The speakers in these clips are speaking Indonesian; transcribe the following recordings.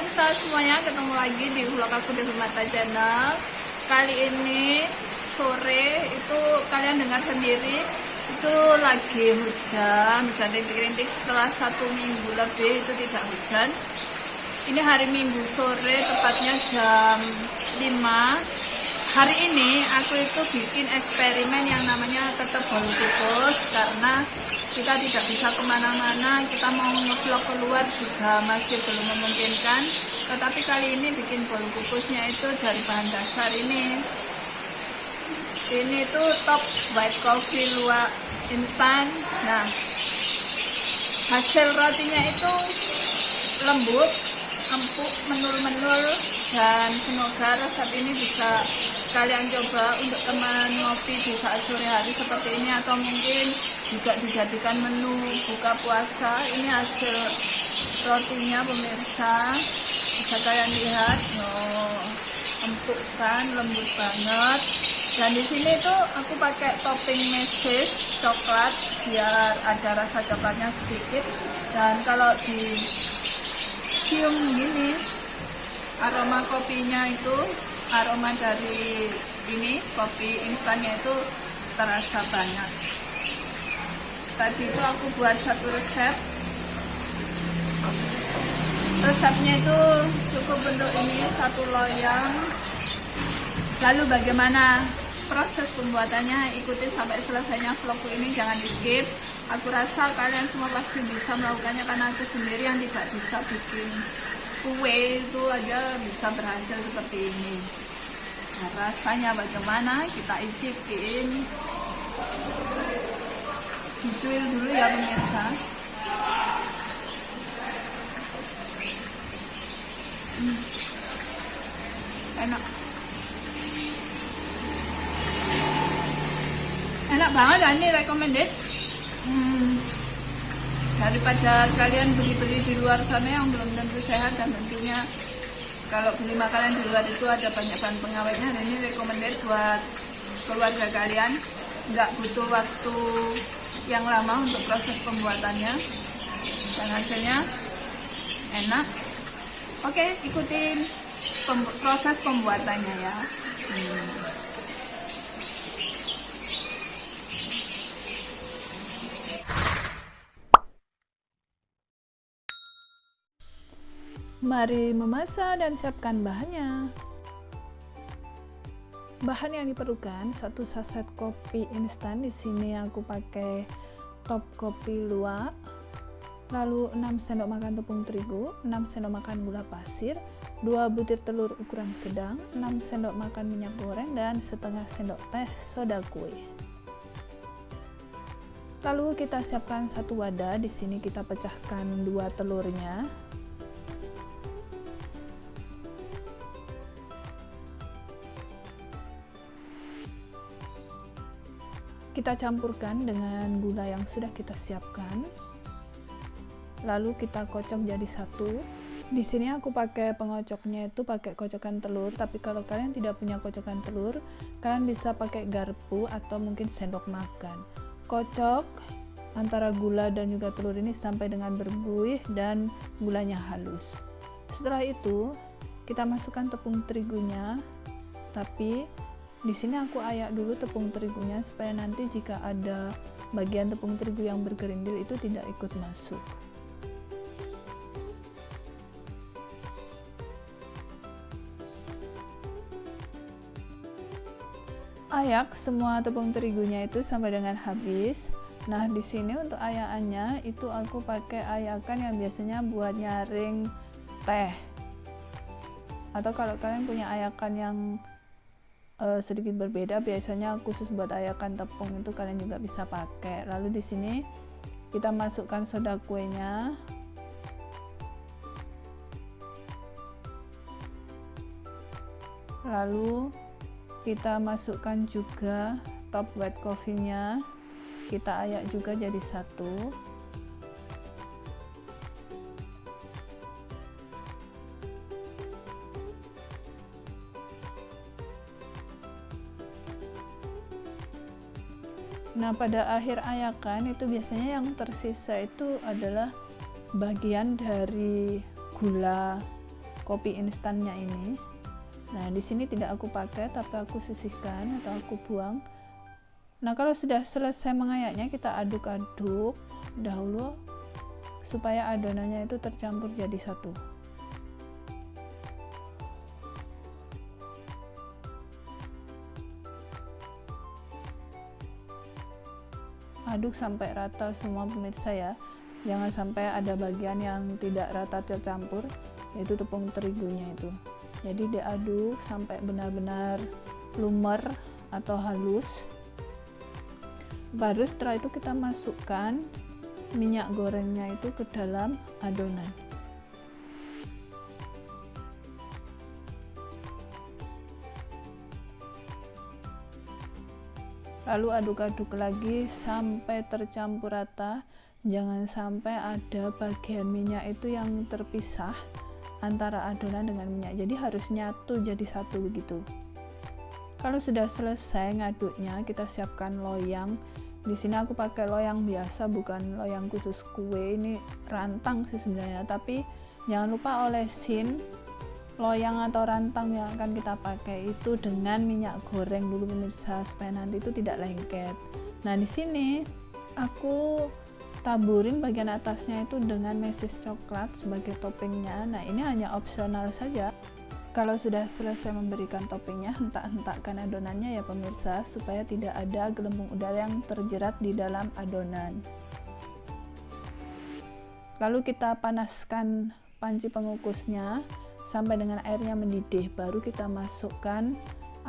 pemirsa semuanya, ketemu lagi di vlog aku di Mata Channel. Kali ini sore itu kalian dengar sendiri itu lagi hujan rintik-rintik. Setelah 1 minggu lebih itu tidak hujan. Ini hari Minggu sore, tepatnya jam 5. Hari ini aku itu bikin eksperimen yang namanya tetap bolu kukus, karena kita tidak bisa kemana-mana, kita mau nge-vlog keluar juga masih belum memungkinkan. Tetapi kali ini bikin bolu kukusnya itu dari bahan dasar ini tuh top white coffee luwak instan. Nah, hasil rotinya itu lembut, empuk, menul-menul, dan semoga resep ini bisa kalian coba untuk teman ngopi di saat sore hari seperti ini, atau mungkin juga dijadikan menu buka puasa. Ini hasil rotinya pemirsa, bisa kalian lihat, empuk kan, lembut banget. Dan di sini tuh aku pakai topping meses coklat biar ada rasa coklatnya sedikit. Dan kalau di cium gini, aroma kopinya itu, aroma dari ini kopi instannya itu terasa banyak. Tadi itu aku buat satu resep. Resepnya itu cukup bentuk ini, satu loyang. Lalu bagaimana proses pembuatannya, ikuti sampai selesainya vlogku ini, jangan di skip. Aku rasa kalian semua pasti bisa melakukannya, karena aku sendiri yang tidak bisa bikin kue itu aja bisa berhasil seperti ini. Nah, rasanya bagaimana, kita icipin. Dicuil dulu ya pemirsa. Enak, enak banget ya, ini recommended. Daripada kalian beli-beli di luar sana yang belum tentu sehat, dan tentunya kalau beli makanan di luar itu ada banyak bahan pengawetnya. Dan ini recommended buat keluarga kalian, nggak butuh waktu yang lama untuk proses pembuatannya, dan hasilnya enak. Oke, ikutin proses pembuatannya ya. Mari memasak dan siapkan bahannya. Bahan yang diperlukan: 1 saset kopi instan. Di sini aku pakai top kopi luwak. Lalu 6 sendok makan tepung terigu, 6 sendok makan gula pasir, 2 butir telur ukuran sedang, 6 sendok makan minyak goreng, dan setengah sendok teh soda kue. Lalu kita siapkan satu wadah. Di sini kita pecahkan 2 telurnya. Kita campurkan dengan gula yang sudah kita siapkan. Lalu kita kocok jadi satu. Di sini aku pakai pengocoknya itu pakai kocokan telur, tapi kalau kalian tidak punya kocokan telur, kalian bisa pakai garpu atau mungkin sendok makan. Kocok antara gula dan juga telur ini sampai dengan berbuih dan gulanya halus. Setelah itu, kita masukkan tepung terigunya, tapi di sini aku ayak dulu tepung terigunya supaya nanti jika ada bagian tepung terigu yang bergerindil itu tidak ikut masuk. Ayak semua tepung terigunya itu sampai dengan habis. Nah, di sini untuk ayakannya itu aku pakai ayakan yang biasanya buat nyaring teh. Atau kalau kalian punya ayakan yang sedikit berbeda, biasanya khusus buat ayakan tepung, itu kalian juga bisa pakai. Lalu di sini kita masukkan soda kuenya. Lalu kita masukkan juga top white coffee-nya. Kita ayak juga jadi satu. Nah, pada akhir ayakan itu biasanya yang tersisa itu adalah bagian dari gula kopi instannya ini. Nah, di sini tidak aku pakai, tapi aku sisihkan atau aku buang. Nah, kalau sudah selesai mengayaknya, kita aduk-aduk dahulu supaya adonannya itu tercampur jadi satu. Aduk sampai rata semua pemirsa ya, jangan sampai ada bagian yang tidak rata tercampur, yaitu tepung terigunya itu. Jadi diaduk sampai benar-benar lumer atau halus. Baru setelah itu kita masukkan minyak gorengnya itu ke dalam adonan. Lalu aduk-aduk lagi sampai tercampur rata. Jangan sampai ada bagian minyak itu yang terpisah antara adonan dengan minyak. Jadi harus nyatu jadi satu begitu. Kalau sudah selesai ngaduknya, kita siapkan loyang. Di sini aku pakai loyang biasa, bukan loyang khusus kue. Ini rantang sih sebenarnya, tapi jangan lupa olesin loyang atau rantang yang akan kita pakai itu dengan minyak goreng dulu pemirsa, supaya nanti itu tidak lengket. Nah, di sini aku taburin bagian atasnya itu dengan mesis coklat sebagai toppingnya. Nah, ini hanya opsional saja. Kalau sudah selesai memberikan toppingnya, hentak-hentakkan adonannya ya pemirsa, supaya tidak ada gelembung udara yang terjerat di dalam adonan. Lalu kita panaskan panci pengukusnya sampai dengan airnya mendidih, baru kita masukkan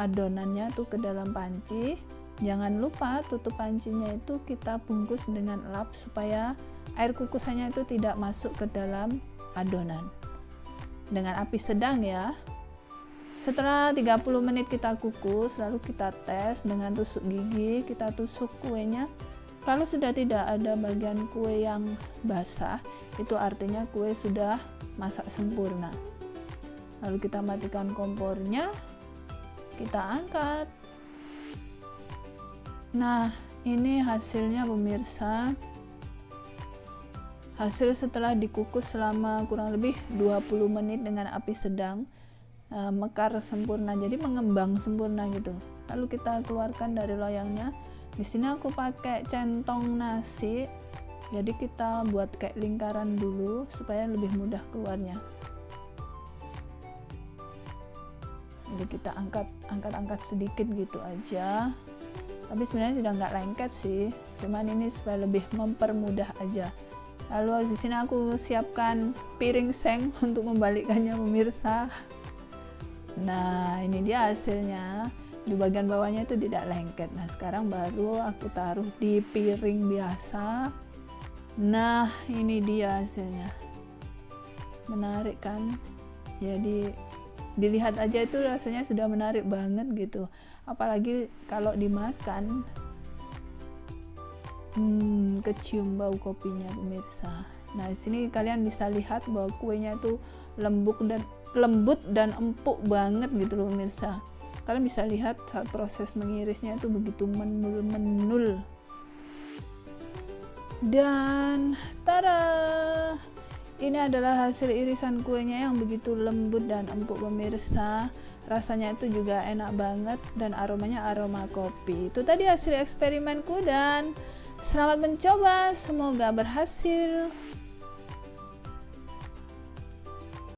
adonannya tuh ke dalam panci. Jangan lupa tutup pancinya itu kita bungkus dengan lap supaya air kukusannya itu tidak masuk ke dalam adonan. Dengan api sedang ya. Setelah 30 menit kita kukus, lalu kita tes dengan tusuk gigi, kita tusuk kuenya. Kalau sudah tidak ada bagian kue yang basah, itu artinya kue sudah masak sempurna. Lalu kita matikan kompornya, kita angkat. Nah, ini hasilnya pemirsa. Hasil setelah dikukus selama kurang lebih 20 menit dengan api sedang, mekar sempurna, jadi mengembang sempurna gitu. Lalu kita keluarkan dari loyangnya. Di sini aku pakai centong nasi, jadi kita buat kayak lingkaran dulu supaya lebih mudah keluarnya. Jadi kita angkat sedikit gitu aja. Tapi sebenarnya sudah nggak lengket sih, cuman ini supaya lebih mempermudah aja. Lalu di sini aku siapkan piring seng untuk membalikkannya pemirsa. Nah, ini dia hasilnya. Di bagian bawahnya itu tidak lengket. Nah, sekarang baru aku taruh di piring biasa. Nah, ini dia hasilnya. Menarik kan? Jadi dilihat aja itu rasanya sudah menarik banget gitu. Apalagi kalau dimakan, kecium bau kopinya pemirsa. Nah, di sini kalian bisa lihat bahwa kuenya itu lembut dan empuk banget gitu loh pemirsa. Kalian bisa lihat saat proses mengirisnya itu begitu menul. Dan tada! Ini adalah hasil irisan kuenya yang begitu lembut dan empuk pemirsa. Rasanya itu juga enak banget dan aromanya aroma kopi. Itu tadi hasil eksperimenku dan selamat mencoba, semoga berhasil.